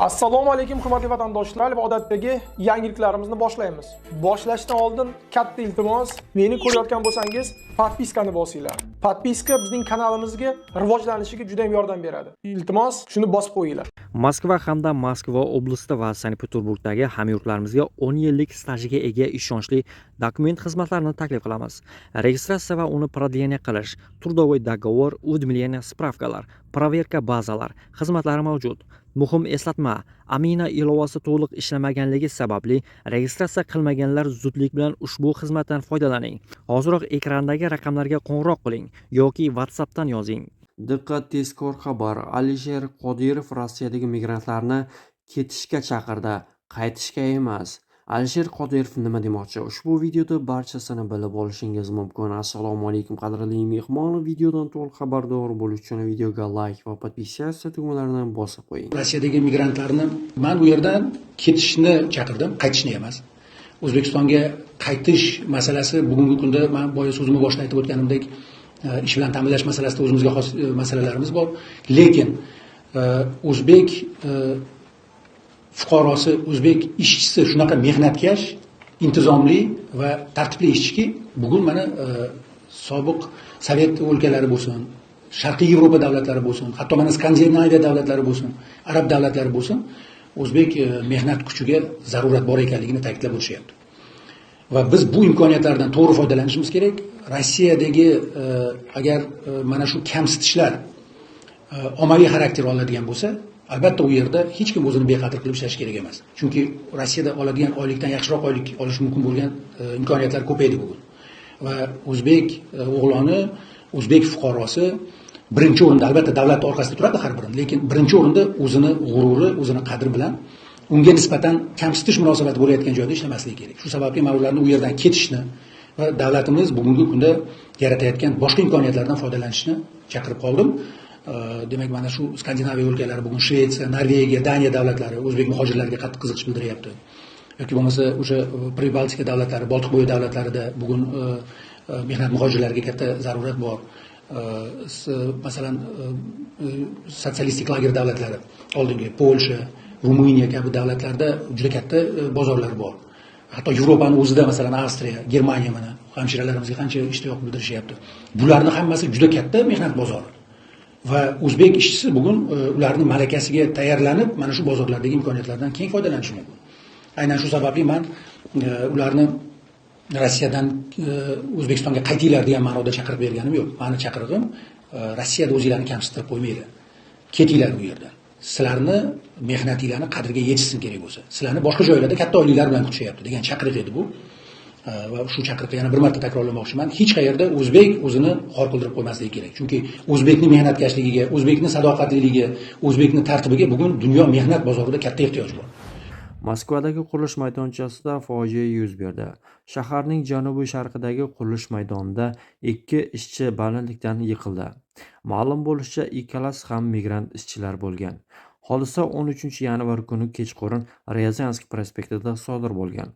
Assalomu alaykum hurmatli vatandoshlar va odatdagi yangiliklarimizni boshlaymiz. Boshlashdan oldin katta iltimos, meni ko'rayotgan bo'lsangiz, podpiskani bosinglar. Podpiska bizning kanalimizga rivojlanishiga juda ham yordam beradi. Iltimos, shuni bosib qo'yinglar. Moskva hamda Moskva oblasti va Sankt-Peterburgdagi hamyurtlarimizga 10 yillik stajiga ega ishonchli dokument xizmatlarini taklif qilamiz. Registratsiya va uni продление qilish, трудовой договор, уведомление, spravkalar, проверка bazalar xizmatlari mavjud. Muhim eslatma, Amina ilovasi to'liq ishlamaganligi sababli registratsiya qilmaganlar zudlik bilan ushbu xizmatdan foydalaning. Hoziroq ekrandagi raqamlarga qo'ng'iroq qiling yoki WhatsAppdan yozing. Diqqat, tezkor xabar. Alisher Qodirov Rossiyadagi migrantlarni ketishga chaqirdi, qaytishga emas. Alisher Qodirov nima demoqchi? Ushbu videoda barchasini bilib olishingiz mumkin. Assalomu alaykum qadrli mehmon. Videodan to'liq xabardor bo'lish uchun videoga like va podpiskatsiya tugmalarini bosib qo'ying. Rossiyadagi migrantlarni men u yerdan ketishni chaqirdim, qaytishni emas. O'zbekistonga qaytish masalasi bugungi kunda men boya so'zimni boshida aytib o'tganimdek ish bilan ta'minlash masalasida o'zimizga xos masalalarimiz bor. Lekin o'zbek fuqarosi, o'zbek ishchisi shunaqa mehnatkash, intizomli va tartibli ishchiki, bugun mana sobiq Sovet o'lkalari bo'lsin, Sharqiy Yevropa davlatlari bo'lsin, hatto mana Skandinaviya davlatlari bo'lsin, arab davlatlari bo'lsin, o'zbek mehnat kuchiga zarurat bor ekanligini ta'kidlab o'tishyapti. Va biz bu imkoniyatlardan to'g'ri foydalanishimiz kerak. Rossiyadagi agar mana shu kamsitishlar ommaviy xarakter oladigan bo'lsa, albatta u yerda hech kim o'zini bexatar qilib ishlash kerak emas. Chunki Rossiyada oladigan oylikdan yaxshiroq oylik olish mumkin bo'lgan imkoniyatlar ko'paydi bugun. Va o'zbek o'g'loni, o'zbek fuqarosi birinchi o'rinda, albatta davlat orqasida turadi har biri, lekin birinchi o'rinda o'zini g'ururi, o'zini qadri bilan unga nisbatan kamsitish munosabati bo'layotgan joyda ishlamasligi kerak. Shu sababli men ularni u yerdan ketishni va davlatimiz bugungi kunda yaratayotgan boshqa imkoniyatlardan foydalanishni chaqirib qoldim. Demak, mana shu Skandinaviya o'lkalari, bugun Shvetsiya, Norvegiya, Daniya davlatlari o'zbek muhojirlarga qattiq qiziqish bildiryapti. Yoki bo'lmasa o'sha Pribaltika davlatlari, Boltiqbo'yi davlatlarida bugun mehnat muhojirlariga katta zarurat bor. Masalan, sotsialistik lager davlatlari, oldingi Polsha, Ruminiya kabi davlatlarda juda katta bozorlar bor. Hatto Yevropani o'zida, masalan, Avstriya, Germaniya mana hamshiralarimizga qancha ishtiyoq bildirishyapti. Bularning hammasi juda katta mehnat bozori. Va o'zbek ishchisi bugun ularning malakasiga tayyorlanib, mana shu bozorlardagi imkoniyatlardan keng foydalanishi mumkin. Aynan shu sababli men ularni Rossiyadan O'zbekistonga qaytinglar degan ma'noda chaqirib berganim yo'q. Meni chaqirig'im Rossiyada o'zinglarni kamsitirib qo'ymaydi. Ketinglar bu yerdan. Sizlarni mehnatinglarni qadriga yetishsin kerak bo'lsa. Sizlarni boshqa joylarda katta oyliklar bilan kutishyapti degan chaqiriq edi bu. Va shu chaqiriqni yana bir marta takrorlamoqchiman. Hech qayerda o'zbek o'zini xor qildirib qo'ymasligi kerak. Chunki o'zbekning mehnatkashligiga, o'zbekning sadoqatliligiga, o'zbekning tartibiga bugun dunyo mehnat bozorida katta ehtiyoj bor. Moskvadagi qurilish maydonchasida fojia yuz berdi. Shaharning janubi-sharqidagi qurilish maydonida 2 ishchi balandlikdan yiqildi. Ma'lum bo'lishicha, ikkalasi ham migrant ishchilar bo'lgan. Hodisa 13 yanvar kuni kechqurun Ryazansk prospektida sodir bo'lgan.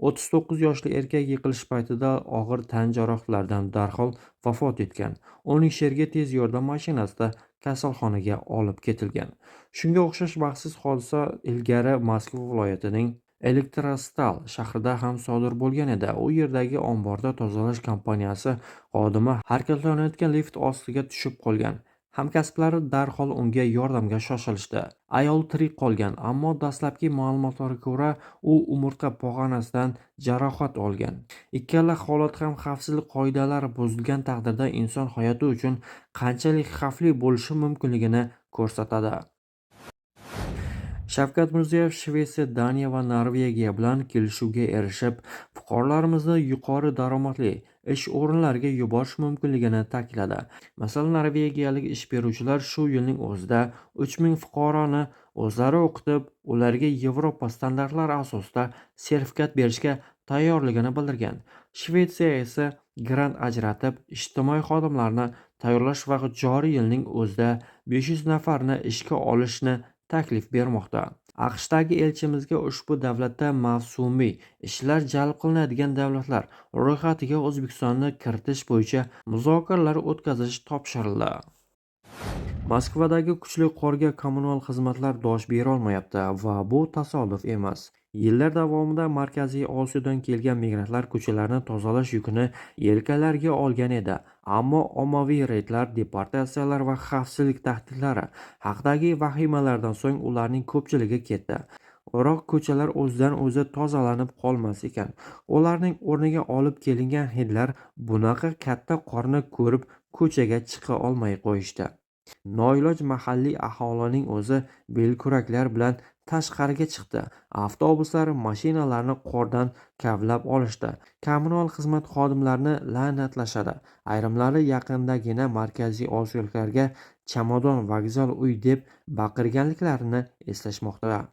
39 yoshli erkak yiqilish paytida og'ir tan jarohatlaridan darhol vafot etgan. Uning sherga tez yordam mashinasida kasalxonaga olib ketilgan. Shunga o'xshash baxtsiz hodisa ilgari Moskva viloyatining Elektrostal shahrida ham sodir bo'lgan edi. U yerdagi omborda tozalash kompaniyasi xodimi harakatlanayotgan lift ostiga tushib qolgan. Hamkasblari darhol unga yordamga shoshilishdi. Ayol tirik qolgan, ammo dastlabki ma'lumotlarga ko'ra, u umurtqa pog'onasidan jarohat olgan. Ikkala holat ham xavfsizlik qoidalari buzilgan taqdirda inson hayoti uchun qanchalik xavfli bo'lishi mumkinligini ko'rsatadi. Shavkat Mirziyoyev Shvetsiya, Daniya va Norvegiya bilan kelishuvga erishib, fuqarolarimizni yuqori daromadli ish o'rinlariga yuborish mumkinligini ta'kidladi. Masalan, norvegiyalik ish beruvchilar shu yilning o'zida 3000 fuqaroni o'zlari o'qitib, ularga Yevropa standartlari asosida sertifikat berishga tayyorligini bildirgan. Shvetsiya esa grant ajratib, ijtimoiy xodimlarni tayyorlash va joriy yilning o'zida 500 nafarni ishga olishni taklif bermoqda. AQShdagi elchimizga ushbu davlatda mavsumiy ishlar jalb qilinadigan davlatlar ro'yxatiga O'zbekistonni kiritish bo'yicha muzokaralar o'tkazish topshirildi. Moskvadagi kuchli qorga kommunal xizmatlar dosh berolmayapti va bu tasodif emas. Yillar davomida Markaziy Osiyodan kelgan migrantlar ko'chalarni tozalash yukini yelkalariga olgan edi. Ammo ommaviy reydlar, deportatsiyalar va xavfsizlik tahdidlari haqidagi vahimalardan so'ng ularning ko'pchiligi ketdi. Biroq ko'chalar o'zidan o'zi tozalanib qolmas ekan. Ularning o'rniga olib kelingan hidlar bunaqa katta qorni ko'rib ko'chaga chiqa olmay qo'yishdi. Noiloj mahalliy aholining o'zi belkuraklar bilan tashqariga chiqdi. Avtobuslar, mashinalarni qordan kavlab olishdi. Kommunal xizmat xodimlarini la'natlashadi. Ayrimlari yaqindagina Markaziy Osiyoliklarga chamadon, vokzal, uy deb baqirganliklarini eslashmoqda.